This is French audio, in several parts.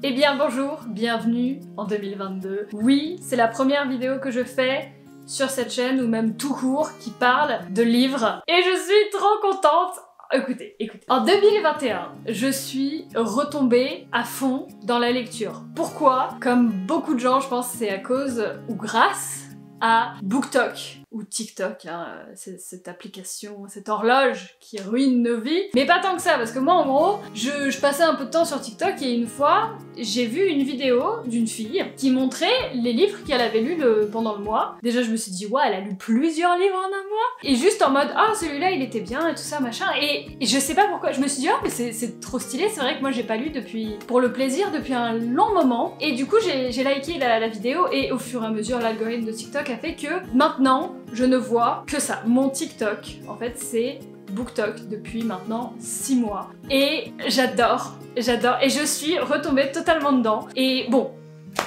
Eh bien bonjour, bienvenue en 2022. Oui, c'est la première vidéo que je fais sur cette chaîne, ou même tout court, qui parle de livres. Et je suis trop contente. Écoutez. En 2021, je suis retombée à fond dans la lecture. Pourquoi? Comme beaucoup de gens, je pense c'est à cause ou grâce à BookTok ou TikTok, hein, cette application, cette horloge qui ruine nos vies. Mais pas tant que ça, parce que moi en gros, je passais un peu de temps sur TikTok et une fois, j'ai vu une vidéo d'une fille qui montrait les livres qu'elle avait lus pendant le mois. Déjà je me suis dit, ouais, elle a lu plusieurs livres en un mois. Et juste en mode, ah celui-là il était bien et tout ça, machin. Et je sais pas pourquoi, je me suis dit, oh mais c'est trop stylé, c'est vrai que moi j'ai pas lu pour le plaisir depuis un long moment. Et du coup j'ai liké la vidéo et au fur et à mesure l'algorithme de TikTok a fait que maintenant, je ne vois que ça. Mon TikTok, en fait, c'est BookTok depuis maintenant 6 mois. Et j'adore. Et je suis retombée totalement dedans. Et bon,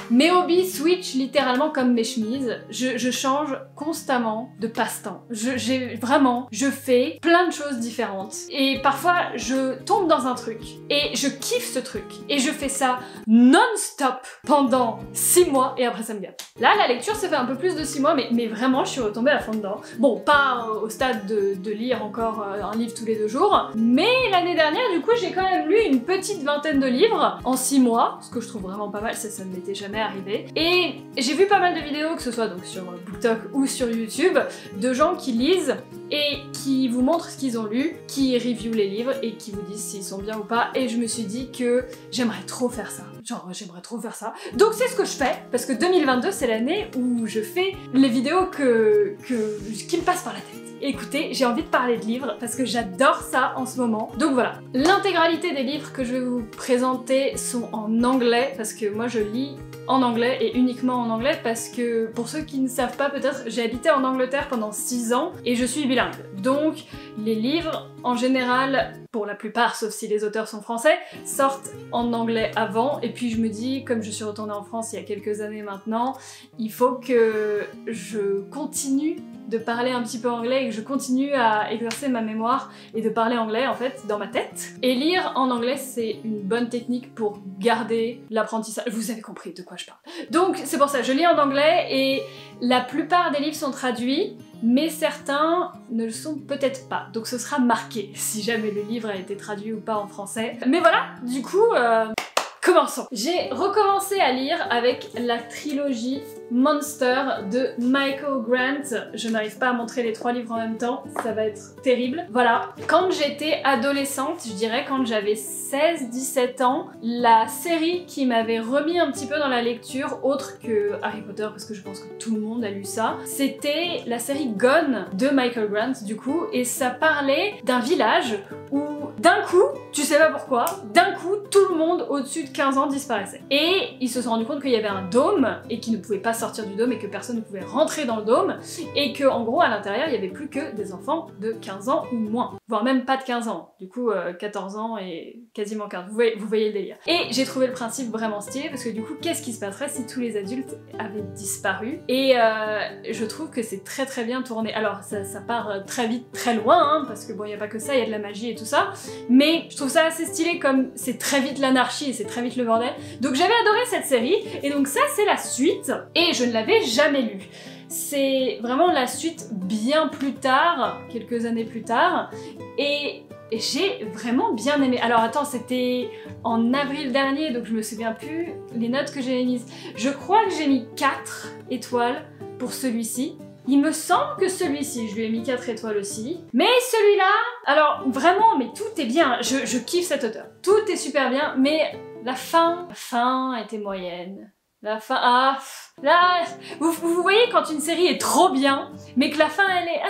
mes hobbies switch littéralement comme mes chemises. Je change constamment de passe-temps. Je fais plein de choses différentes. Et parfois, je tombe dans un truc. Et je kiffe ce truc. Et je fais ça non-stop pendant 6 mois. Et après, ça me gâte. Là, la lecture, ça fait un peu plus de 6 mois. Mais vraiment, je suis retombée à fond dedans. Bon, pas au stade de lire encore un livre tous les 2 jours. Mais l'année dernière, du coup, j'ai quand même lu une petite vingtaine de livres en 6 mois. Ce que je trouve vraiment pas mal. Ça ne m'était jamais arrivé. Et j'ai vu pas mal de vidéos, que ce soit donc sur BookTok ou sur YouTube, de gens qui lisent et qui vous montrent ce qu'ils ont lu, qui reviewent les livres et qui vous disent s'ils sont bien ou pas. Et je me suis dit que j'aimerais trop faire ça. Genre, j'aimerais trop faire ça. Donc c'est ce que je fais, parce que 2022, c'est l'année où je fais les vidéos qui me passent par la tête. Écoutez, j'ai envie de parler de livres parce que j'adore ça en ce moment. Donc voilà, l'intégralité des livres que je vais vous présenter sont en anglais parce que moi je lis en anglais et uniquement en anglais parce que pour ceux qui ne savent pas peut-être, j'ai habité en Angleterre pendant 6 ans et je suis bilingue. Donc les livres en général, pour la plupart, sauf si les auteurs sont français, sortent en anglais avant et puis je me dis, comme je suis retournée en France il y a quelques années maintenant, il faut que je continue de parler un petit peu anglais et que je continue à exercer ma mémoire et de parler anglais en fait dans ma tête. Et lire en anglais c'est une bonne technique pour garder l'apprentissage. Vous avez compris de quoi je parle. Donc c'est pour ça, je lis en anglais et la plupart des livres sont traduits, mais certains ne le sont peut-être pas. Donc ce sera marqué si jamais le livre a été traduit ou pas en français. Mais voilà, du coup, commençons. J'ai recommencé à lire avec la trilogie Monster de Michael Grant. Je n'arrive pas à montrer les 3 livres en même temps, ça va être terrible. Voilà, quand j'étais adolescente, je dirais quand j'avais 16-17 ans, la série qui m'avait remis un petit peu dans la lecture, autre que Harry Potter, parce que je pense que tout le monde a lu ça, c'était la série Gone de Michael Grant du coup, et ça parlait d'un village où d'un coup, tu sais pas pourquoi, d'un coup tout le monde au-dessus de 15 ans disparaissait. Et ils se sont rendus compte qu'il y avait un dôme et qu'ils ne pouvaient pas sortir du dôme et que personne ne pouvait rentrer dans le dôme et que en gros à l'intérieur il y avait plus que des enfants de 15 ans ou moins, voire même pas de 15 ans, du coup 14 ans et quasiment 15, vous voyez le délire. Et j'ai trouvé le principe vraiment stylé parce que du coup qu'est-ce qui se passerait si tous les adultes avaient disparu, et je trouve que c'est très bien tourné. Alors ça part très vite, très loin, hein, parce que bon il n'y a pas que ça, il y a de la magie et tout ça, mais je trouve ça assez stylé comme c'est très vite l'anarchie et c'est très vite le bordel. Donc j'avais adoré cette série et donc ça c'est la suite et je ne l'avais jamais lue. C'est vraiment la suite bien plus tard, quelques années plus tard, et j'ai vraiment bien aimé. Alors attends, c'était en avril dernier, donc je me souviens plus les notes que j'ai mises. Je crois que j'ai mis 4 étoiles pour celui-ci. Il me semble que celui-ci, je lui ai mis 4 étoiles aussi. Mais celui-là, alors vraiment, mais tout est bien. Je kiffe cet auteur. Tout est super bien, mais la fin était moyenne. La fin, là, vous voyez quand une série est trop bien, mais que la fin elle est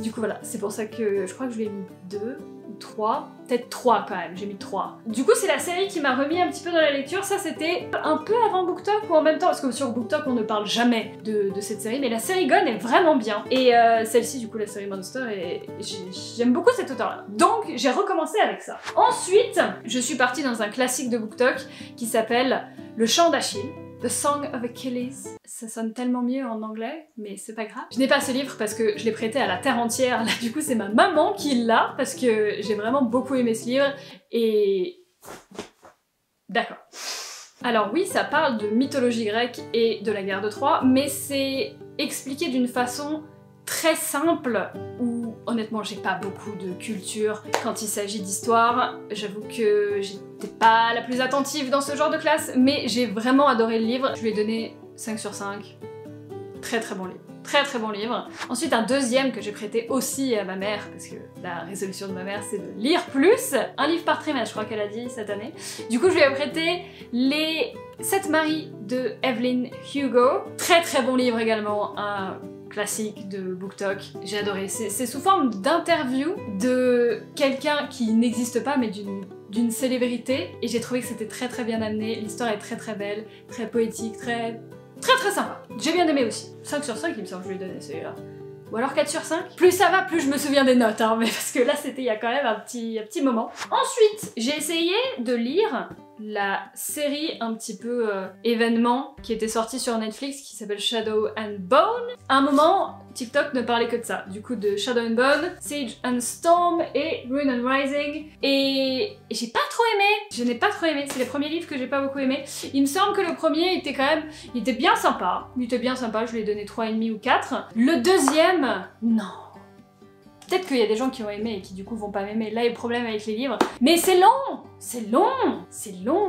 Du coup voilà, c'est pour ça que je crois que je lui ai mis 2 ou 3, peut-être 3 quand même, j'ai mis 3. Du coup c'est la série qui m'a remis un petit peu dans la lecture, ça c'était un peu avant BookTok ou en même temps, parce que sur BookTok on ne parle jamais de cette série, mais la série Gone est vraiment bien. Et celle-ci du coup, la série Monster, et j'aime beaucoup cet auteur là. Donc j'ai recommencé avec ça. Ensuite, je suis partie dans un classique de BookTok qui s'appelle Le Chant d'Achille. The Song of Achilles. Ça sonne tellement mieux en anglais, mais c'est pas grave. Je n'ai pas ce livre parce que je l'ai prêté à la terre entière. Là, du coup, c'est ma maman qui l'a parce que j'ai vraiment beaucoup aimé ce livre et D'accord. Alors oui, ça parle de mythologie grecque et de la guerre de Troie, mais c'est expliqué d'une façon très simple, où honnêtement j'ai pas beaucoup de culture quand il s'agit d'histoire. J'avoue que j'étais pas la plus attentive dans ce genre de classe, mais j'ai vraiment adoré le livre. Je lui ai donné 5 sur 5. Très très bon livre. Très très bon livre. Ensuite un deuxième que j'ai prêté aussi à ma mère, parce que la résolution de ma mère c'est de lire plus, un livre par trimestre je crois qu'elle a dit cette année. Du coup je lui ai prêté Les 7 maris de Evelyn Hugo. Très très bon livre également, un classique de BookTok. J'ai adoré. C'est sous forme d'interview de quelqu'un qui n'existe pas mais d'une célébrité, et j'ai trouvé que c'était très très bien amené. L'histoire est très très belle, très poétique, très sympa. J'ai bien aimé aussi. 5 sur 5 il me semble que je lui ai donné celui-là. Ou alors 4 sur 5. Plus ça va, plus je me souviens des notes, hein, mais parce que là c'était il y a quand même un petit moment. Ensuite, j'ai essayé de lire la série un petit peu événement qui était sortie sur Netflix qui s'appelle Shadow and Bone. À un moment, TikTok ne parlait que de ça, du coup de Shadow and Bone, Siege and Storm et Ruin and Rising, et j'ai pas trop aimé. Je n'ai pas trop aimé, c'est les premiers livres que j'ai pas beaucoup aimé. Il me semble que le premier était quand même, il était bien sympa, je lui ai donné 3,5 ou 4. Le deuxième, non. Peut-être qu'il y a des gens qui ont aimé et qui du coup vont pas m'aimer, là est le problème avec les livres. Mais c'est long.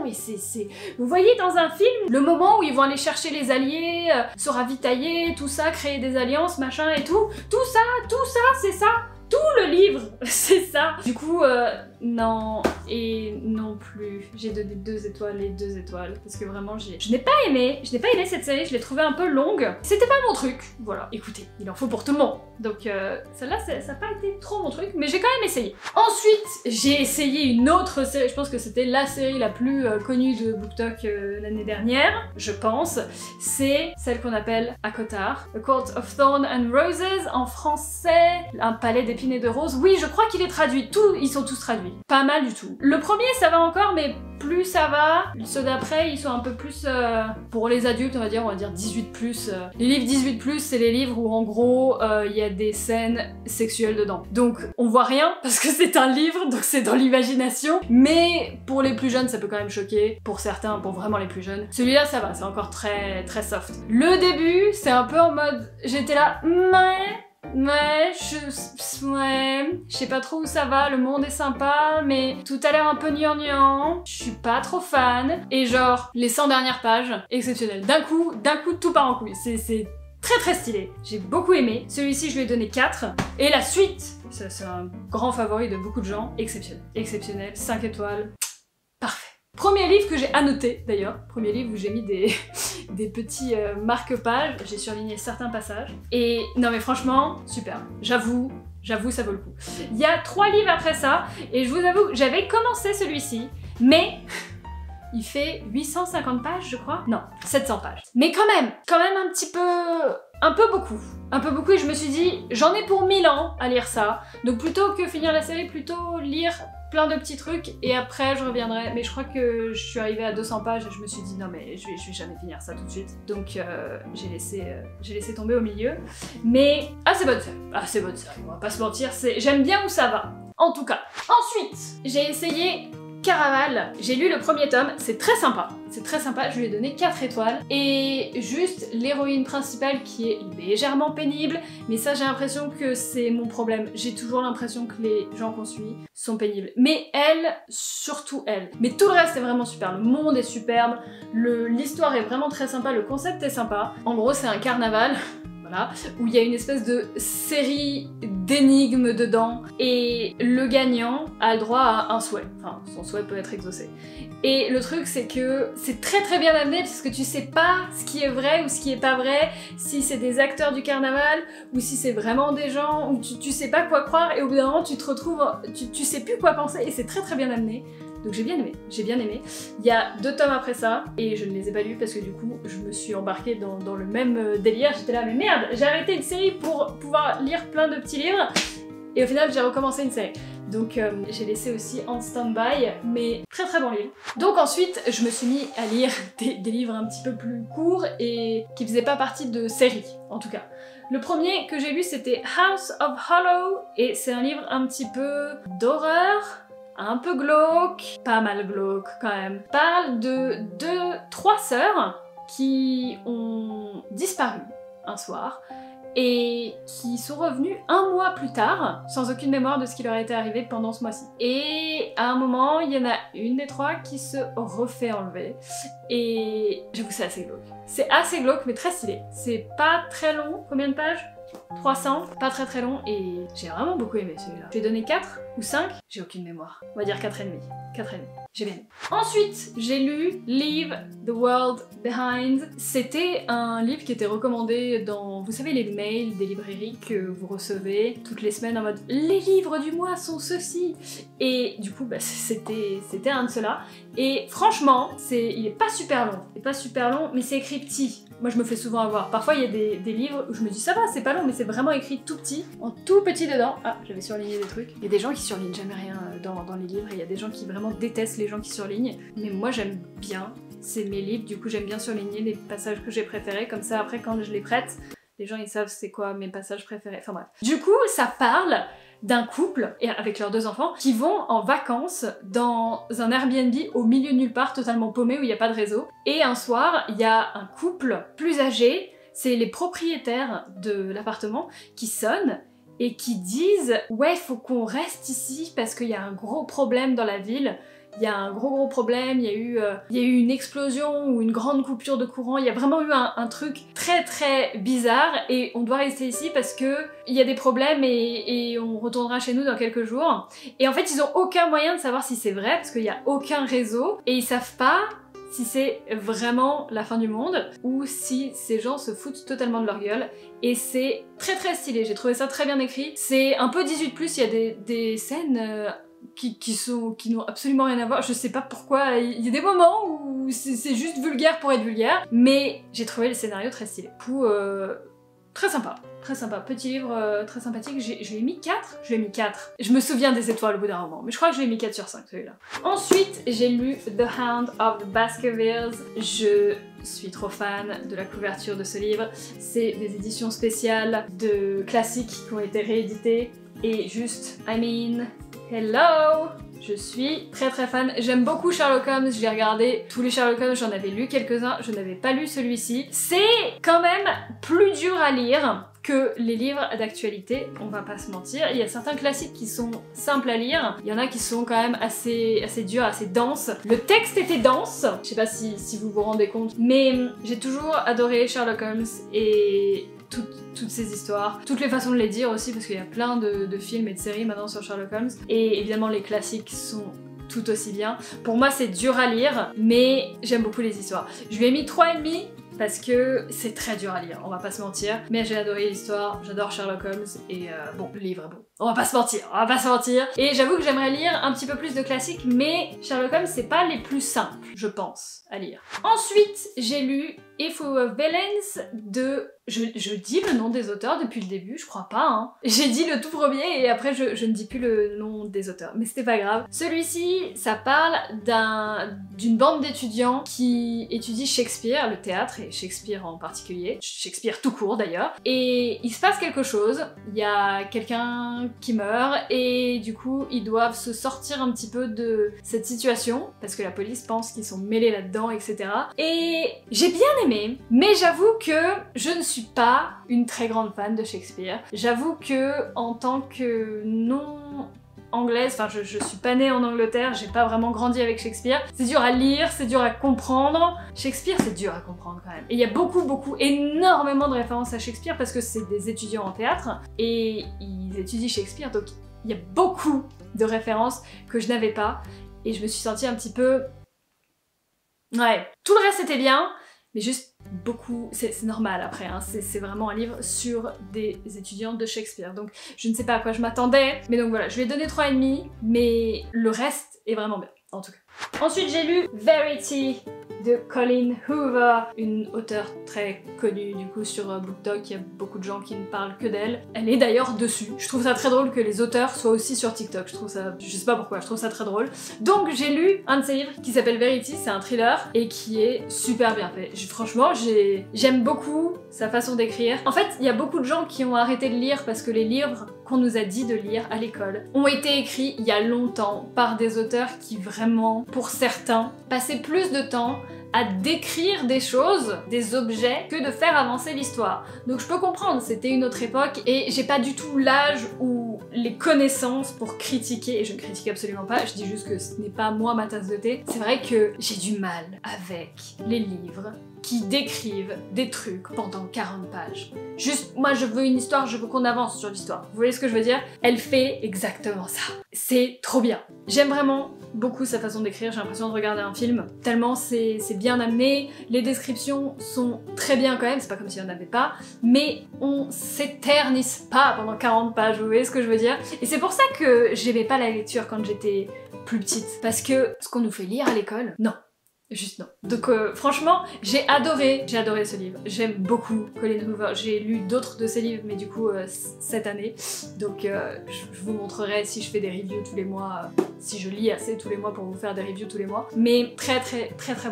Et c'est... Vous voyez dans un film, le moment où ils vont aller chercher les alliés, se ravitailler, tout ça, créer des alliances, machin et tout ça, c'est ça. Tout le livre, c'est ça. Du coup, non et non plus. J'ai donné 2 étoiles et 2 étoiles parce que vraiment je n'ai pas aimé cette série, je l'ai trouvée un peu longue. C'était pas mon truc, voilà. Écoutez, il en faut pour tout le monde. Donc celle-là, ça n'a pas été trop mon truc, mais j'ai quand même essayé. Ensuite, j'ai essayé une autre série, je pense que c'était la série la plus connue de BookTok l'année dernière, je pense. C'est celle qu'on appelle ACOTAR, A Court of Thorns and Roses, en français, un palais d'épines et de roses. Oui, je crois qu'il est traduit, ils sont tous traduits. Pas mal du tout. Le premier, ça va encore, mais plus ça va, ceux d'après, ils sont un peu plus pour les adultes, on va dire 18+. Les livres 18+, c'est les livres où en gros, il y a des scènes sexuelles dedans. Donc, on voit rien, parce que c'est un livre, donc c'est dans l'imagination, mais pour les plus jeunes, ça peut quand même choquer. Pour certains, pour vraiment les plus jeunes. Celui-là, ça va, c'est encore très soft. Le début, c'est un peu en mode, j'étais là, ouais, je sais pas trop où ça va, le monde est sympa, mais tout a l'air un peu gnangnan, je suis pas trop fan, et genre, les 100 dernières pages, exceptionnel. D'un coup, tout part en couille, c'est très stylé. J'ai beaucoup aimé. Celui-ci, je lui ai donné 4, et la suite, c'est un grand favori de beaucoup de gens, exceptionnel, 5 étoiles, parfait. Premier livre que j'ai annoté d'ailleurs, premier livre où j'ai mis des petits marque-pages, j'ai surligné certains passages, et non mais franchement, super, j'avoue ça vaut le coup. Il y a 3 livres après ça, et je vous avoue, j'avais commencé celui-ci, mais il fait 850 pages je crois, non, 700 pages. Mais quand même un peu beaucoup, et je me suis dit, j'en ai pour 1000 ans à lire ça, donc plutôt que finir la série, plutôt lire plein de petits trucs et après je reviendrai, mais je crois que je suis arrivée à 200 pages et je me suis dit non mais je vais jamais finir ça tout de suite, donc j'ai laissé tomber au milieu, mais assez bonne série, on va pas se mentir, j'aime bien où ça va, en tout cas. Ensuite, j'ai essayé Caraval, j'ai lu le premier tome, c'est très sympa, je lui ai donné 4 étoiles, et juste l'héroïne principale qui est légèrement pénible, mais ça j'ai l'impression que c'est mon problème, j'ai toujours l'impression que les gens qu'on suit sont pénibles, mais elle, surtout elle. Mais tout le reste est vraiment super, le monde est superbe, l'histoire est vraiment très sympa, le concept est sympa. En gros c'est un carnaval, voilà, où il y a une espèce de série d'énigmes dedans, et le gagnant a le droit à un souhait, enfin son souhait peut être exaucé. Et le truc c'est que c'est très bien amené parce que tu sais pas ce qui est vrai ou ce qui est pas vrai, si c'est des acteurs du carnaval ou si c'est vraiment des gens, ou tu sais pas quoi croire, et au bout d'un moment tu te retrouves, tu sais plus quoi penser, et c'est très bien amené. Donc j'ai bien aimé. Il y a 2 tomes après ça, et je ne les ai pas lus parce que du coup je me suis embarquée dans le même délire, j'étais là mais merde, j'ai arrêté une série pour pouvoir lire plein de petits livres, et au final j'ai recommencé une série. Donc j'ai laissé aussi en stand-by, mais très bon livre. Donc ensuite je me suis mis à lire des livres un petit peu plus courts et qui faisaient pas partie de séries en tout cas. Le premier que j'ai lu c'était House of Hollow, et c'est un livre un petit peu d'horreur, un peu glauque, pas mal glauque quand même, parle de trois sœurs qui ont disparu un soir et qui sont revenues un mois plus tard sans aucune mémoire de ce qui leur était arrivé pendant ce mois-ci. Et à un moment, il y en a une des trois qui se refait enlever et j'avoue c'est assez glauque. C'est assez glauque mais très stylé. C'est pas très long, combien de pages ? 300, pas très long et j'ai vraiment beaucoup aimé celui-là. Je lui ai donné 4 ou 5, j'ai aucune mémoire. On va dire 4,5. 4,5. J'ai bien aimé. Ensuite, j'ai lu Leave the World Behind. C'était un livre qui était recommandé dans, vous savez, les mails des librairies que vous recevez toutes les semaines en mode « Les livres du mois sont ceux-ci !» Et du coup, bah, c'était un de ceux-là. Et franchement, il est pas super long. Il est pas super long, mais c'est écrit petit. Moi, je me fais souvent avoir. Parfois, il y a des livres où je me dis « Ça va, c'est pas long », mais c'est vraiment écrit tout petit, en tout petit dedans. Ah, j'avais surligné des trucs. Il y a des gens qui surlignent jamais rien dans les livres, et il y a des gens qui vraiment détestent les gens qui surlignent. Mais moi, j'aime bien. C'est mes livres, du coup, j'aime bien surligner les passages que j'ai préférés. Comme ça, après, quand je les prête, les gens, ils savent c'est quoi mes passages préférés. Enfin bref. Du coup, ça parle d'un couple, et avec leurs 2 enfants, qui vont en vacances dans un Airbnb au milieu de nulle part, totalement paumé, où il n'y a pas de réseau. Et un soir, il y a un couple plus âgé, c'est les propriétaires de l'appartement, qui sonnent et qui disent « Ouais, faut qu'on reste ici parce qu'il y a un gros problème dans la ville. » Il y a un gros problème, il y a eu une explosion ou une grande coupure de courant, il y a vraiment eu un truc très bizarre et on doit rester ici parce que il y a des problèmes et on retournera chez nous dans quelques jours. Et en fait ils ont aucun moyen de savoir si c'est vrai parce qu'il n'y a aucun réseau et ils savent pas si c'est vraiment la fin du monde ou si ces gens se foutent totalement de leur gueule. Et c'est très stylé, j'ai trouvé ça très bien écrit. C'est un peu 18+, il y a des scènes qui n'ont absolument rien à voir. Je sais pas pourquoi, il y a des moments où c'est juste vulgaire pour être vulgaire, mais j'ai trouvé le scénario très stylé. Du coup, très sympa. Petit livre très sympathique. Je lui ai mis 4. Je lui ai mis 4. Je me souviens des étoiles au bout d'un moment, mais je crois que je lui ai mis 4 sur 5 celui-là. Ensuite, j'ai lu The Hound of the Baskervilles. Je suis trop fan de la couverture de ce livre. C'est des éditions spéciales de classiques qui ont été rééditées. Et juste, I mean, hello! Je suis très fan. J'aime beaucoup Sherlock Holmes, j'ai regardé tous les Sherlock Holmes, j'en avais lu quelques-uns, je n'avais pas lu celui-ci. C'est quand même plus dur à lire que les livres d'actualité, on va pas se mentir. Il y a certains classiques qui sont simples à lire, il y en a qui sont quand même assez durs, assez denses. Le texte était dense, je sais pas si vous vous rendez compte, mais j'ai toujours adoré Sherlock Holmes et toutes ces histoires, toutes les façons de les dire aussi, parce qu'il y a plein de films et de séries maintenant sur Sherlock Holmes, et évidemment les classiques sont tout aussi bien. Pour moi c'est dur à lire, mais j'aime beaucoup les histoires. Je lui ai mis 3,5 parce que c'est très dur à lire, on va pas se mentir, mais j'ai adoré l'histoire, j'adore Sherlock Holmes, et bon, le livre est bon. On va pas se mentir, Et j'avoue que j'aimerais lire un petit peu plus de classiques, mais Sherlock Holmes c'est pas les plus simples, je pense, à lire. Ensuite, j'ai lu If We Were Villains de... Je dis le nom des auteurs depuis le début, je crois pas, hein. J'ai dit le tout premier et après je ne dis plus le nom des auteurs, mais c'était pas grave. Celui-ci, ça parle d'une bande d'étudiants qui étudient Shakespeare, le théâtre, et Shakespeare en particulier, Shakespeare tout court d'ailleurs, et il se passe quelque chose, il y a quelqu'un qui meurt, et du coup ils doivent se sortir un petit peu de cette situation, parce que la police pense qu'ils sont mêlés là-dedans, etc. Et j'ai bien aimé, mais j'avoue que je ne suis pas une très grande fan de Shakespeare. J'avoue que en tant que non anglaise, enfin je suis pas née en Angleterre, j'ai pas vraiment grandi avec Shakespeare. C'est dur à lire, c'est dur à comprendre. Shakespeare c'est dur à comprendre quand même. Et il y a énormément de références à Shakespeare parce que c'est des étudiants en théâtre et ils étudient Shakespeare, donc il y a beaucoup de références que je n'avais pas et je me suis sentie un petit peu... Ouais, tout le reste était bien, mais juste beaucoup, c'est normal après, hein. C'est vraiment un livre sur des étudiants de Shakespeare, donc je ne sais pas à quoi je m'attendais, mais donc voilà, je lui ai donné 3,5, mais le reste est vraiment bien, en tout cas. Ensuite j'ai lu Verity de Colleen Hoover, une auteure très connue du coup sur BookTok, il y a beaucoup de gens qui ne parlent que d'elle. Elle est d'ailleurs dessus. Je trouve ça très drôle que les auteurs soient aussi sur TikTok, je trouve ça, je sais pas pourquoi, je trouve ça très drôle. Donc j'ai lu un de ses livres qui s'appelle Verity, c'est un thriller et qui est super bien fait. Franchement, j'aime beaucoup sa façon d'écrire. En fait, il y a beaucoup de gens qui ont arrêté de lire parce que les livres qu'on nous a dit de lire à l'école ont été écrits il y a longtemps par des auteurs qui vraiment, pour certains, passaient plus de temps à décrire des choses, des objets, que de faire avancer l'histoire. Donc je peux comprendre, c'était une autre époque et j'ai pas du tout l'âge ou les connaissances pour critiquer, et je ne critique absolument pas, je dis juste que ce n'est pas moi ma tasse de thé. C'est vrai que j'ai du mal avec les livres qui décrivent des trucs pendant 40 pages. Juste, moi je veux une histoire, je veux qu'on avance sur l'histoire. Vous voyez ce que je veux dire? Elle fait exactement ça. C'est trop bien. J'aime vraiment beaucoup sa façon d'écrire, j'ai l'impression de regarder un film, tellement c'est bien amené, les descriptions sont très bien quand même, c'est pas comme s'il n'y en avait pas, mais on s'éternise pas pendant 40 pages, vous voyez ce que je veux dire? Et c'est pour ça que j'aimais pas la lecture quand j'étais plus petite, parce que ce qu'on nous fait lire à l'école, non. Juste non. Donc franchement, j'ai adoré ce livre. J'aime beaucoup Colleen Hoover. J'ai lu d'autres de ses livres, mais du coup cette année. Donc je vous montrerai si je fais des reviews tous les mois, si je lis assez tous les mois pour vous faire des reviews tous les mois. Mais très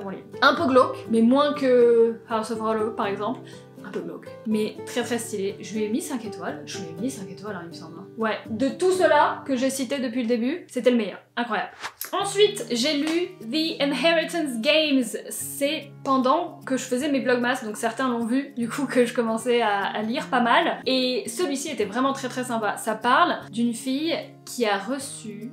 bon livre. Un peu glauque, mais moins que House of Hollow par exemple. Un peu glauque, mais très stylé. Je lui ai mis 5 étoiles. Je lui ai mis 5 étoiles, hein, il me semble. Ouais, de tout cela que j'ai cité depuis le début, c'était le meilleur. Incroyable. Ensuite, j'ai lu The Inheritance Games. C'est pendant que je faisais mes vlogmas, donc certains l'ont vu, du coup que je commençais à lire pas mal. Et celui-ci était vraiment très sympa. Ça parle d'une fille qui a reçu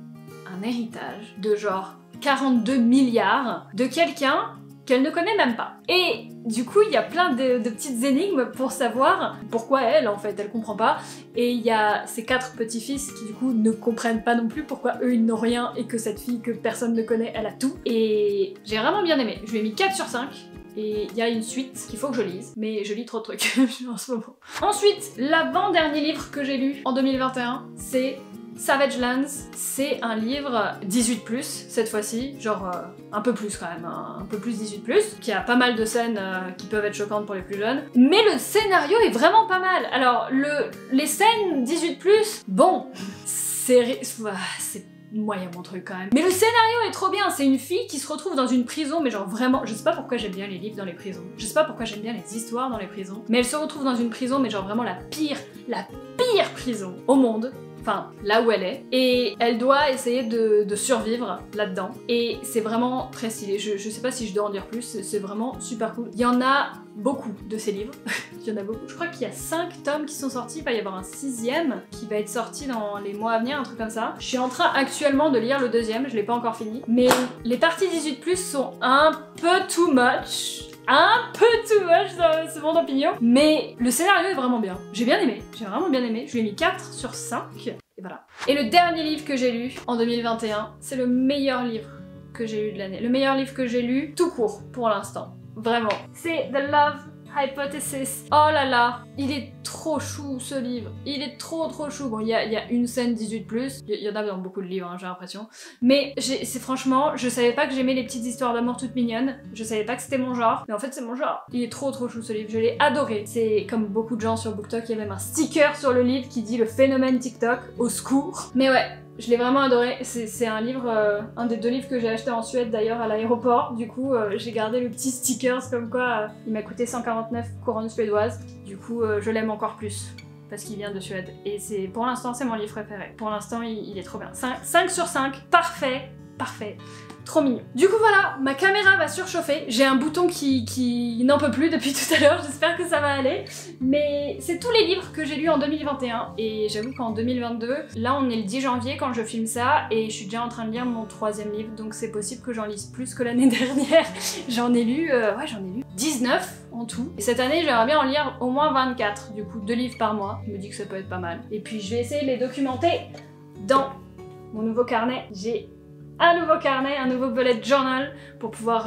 un héritage de genre 42 milliards de quelqu'un qu'elle ne connaît même pas. Et du coup, il y a plein de petites énigmes pour savoir pourquoi elle, en fait, elle comprend pas. Et il y a ses 4 petits-fils qui, du coup, ne comprennent pas non plus pourquoi eux, ils n'ont rien et que cette fille que personne ne connaît, elle a tout. Et j'ai vraiment bien aimé. Je lui ai mis 4 sur 5. Et il y a une suite qu'il faut que je lise, mais je lis trop de trucs en ce moment. Ensuite, l'avant-dernier livre que j'ai lu en 2021, c'est Savage Lands. C'est un livre 18+, cette fois-ci, genre un peu plus quand même, un peu plus 18+, qui a pas mal de scènes qui peuvent être choquantes pour les plus jeunes. Mais le scénario est vraiment pas mal. Alors, les scènes 18+, bon, c'est moyen mon truc quand même. Mais le scénario est trop bien, c'est une fille qui se retrouve dans une prison, mais genre vraiment, je sais pas pourquoi j'aime bien les livres dans les prisons, je sais pas pourquoi j'aime bien les histoires dans les prisons, mais elle se retrouve dans une prison, mais genre vraiment la pire prison au monde. Enfin, là où elle est, et elle doit essayer de survivre là-dedans, et c'est vraiment très stylé. Je sais pas si je dois en dire plus, c'est vraiment super cool. Il y en a beaucoup de ces livres, il y en a beaucoup. Je crois qu'il y a 5 tomes qui sont sortis, il va y avoir un 6e qui va être sorti dans les mois à venir, un truc comme ça. Je suis en train actuellement de lire le 2e, je l'ai pas encore fini, mais les parties 18+ sont un peu too much. Dans c'est mon opinion, mais le scénario est vraiment bien. J'ai vraiment bien aimé, je lui ai mis 4 sur 5, et voilà. Et le dernier livre que j'ai lu en 2021, c'est le meilleur livre que j'ai lu de l'année. Le meilleur livre que j'ai lu tout court pour l'instant, vraiment. C'est The Love Hypothesis. Oh là là, il est trop chou ce livre, il est trop chou. Bon, il y a une scène 18+, il y en a dans beaucoup de livres, hein, j'ai l'impression. Mais c'est franchement, je savais pas que j'aimais les petites histoires d'amour toutes mignonnes, je savais pas que c'était mon genre, mais en fait c'est mon genre. Il est trop chou ce livre, je l'ai adoré. C'est comme beaucoup de gens sur BookTok, il y a même un sticker sur le livre qui dit le phénomène TikTok, au secours. Mais ouais, je l'ai vraiment adoré, c'est un livre, un des 2 livres que j'ai acheté en Suède d'ailleurs à l'aéroport, du coup j'ai gardé le petit sticker comme quoi il m'a coûté 149 couronnes suédoises, du coup je l'aime encore plus parce qu'il vient de Suède et pour l'instant c'est mon livre préféré, pour l'instant il est trop bien, 5 sur 5, parfait, trop mignon. Du coup voilà, ma caméra va surchauffer, j'ai un bouton qui n'en peut plus depuis tout à l'heure, j'espère que ça va aller, mais c'est tous les livres que j'ai lus en 2021 et j'avoue qu'en 2022, là on est le 10 janvier quand je filme ça et je suis déjà en train de lire mon 3e livre, donc c'est possible que j'en lise plus que l'année dernière. J'en ai lu 19 en tout, et cette année j'aimerais bien en lire au moins 24, du coup 2 livres par mois, je me dis que ça peut être pas mal. Et puis je vais essayer de les documenter dans mon nouveau carnet. J'ai un nouveau carnet, un nouveau bullet journal pour pouvoir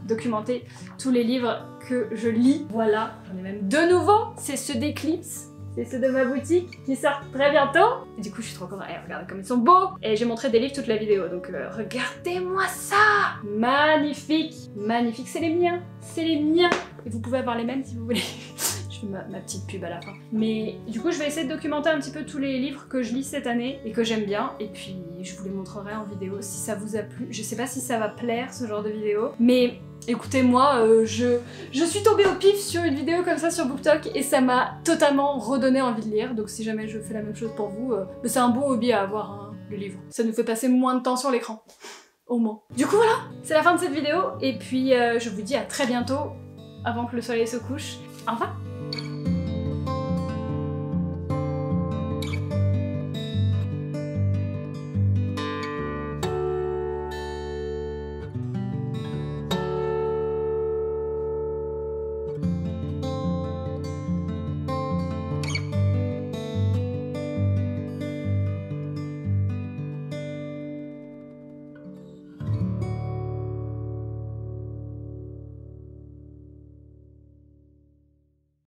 documenter tous les livres que je lis. Voilà, j'en ai même 2 nouveaux, c'est ceux d'Eclipse. c'est ceux de ma boutique qui sortent très bientôt. Et du coup, je suis trop contente. Et regardez comme ils sont beaux. Et j'ai montré des livres toute la vidéo, donc regardez-moi ça. Magnifique, magnifique, c'est les miens, c'est les miens. Et vous pouvez avoir les mêmes si vous voulez. Je fais ma petite pub à la fin. Mais du coup, je vais essayer de documenter un petit peu tous les livres que je lis cette année et que j'aime bien. Et puis, je vous les montrerai en vidéo si ça vous a plu. Je sais pas si ça va plaire, ce genre de vidéo. Mais écoutez, moi, je suis tombée au pif sur une vidéo comme ça sur BookTok et ça m'a totalement redonné envie de lire. Donc si jamais je fais la même chose pour vous, c'est un bon hobby à avoir, hein, le livre. Ça nous fait passer moins de temps sur l'écran. Au moins. Du coup, voilà, c'est la fin de cette vidéo. Et puis, je vous dis à très bientôt, avant que le soleil se couche. Au revoir!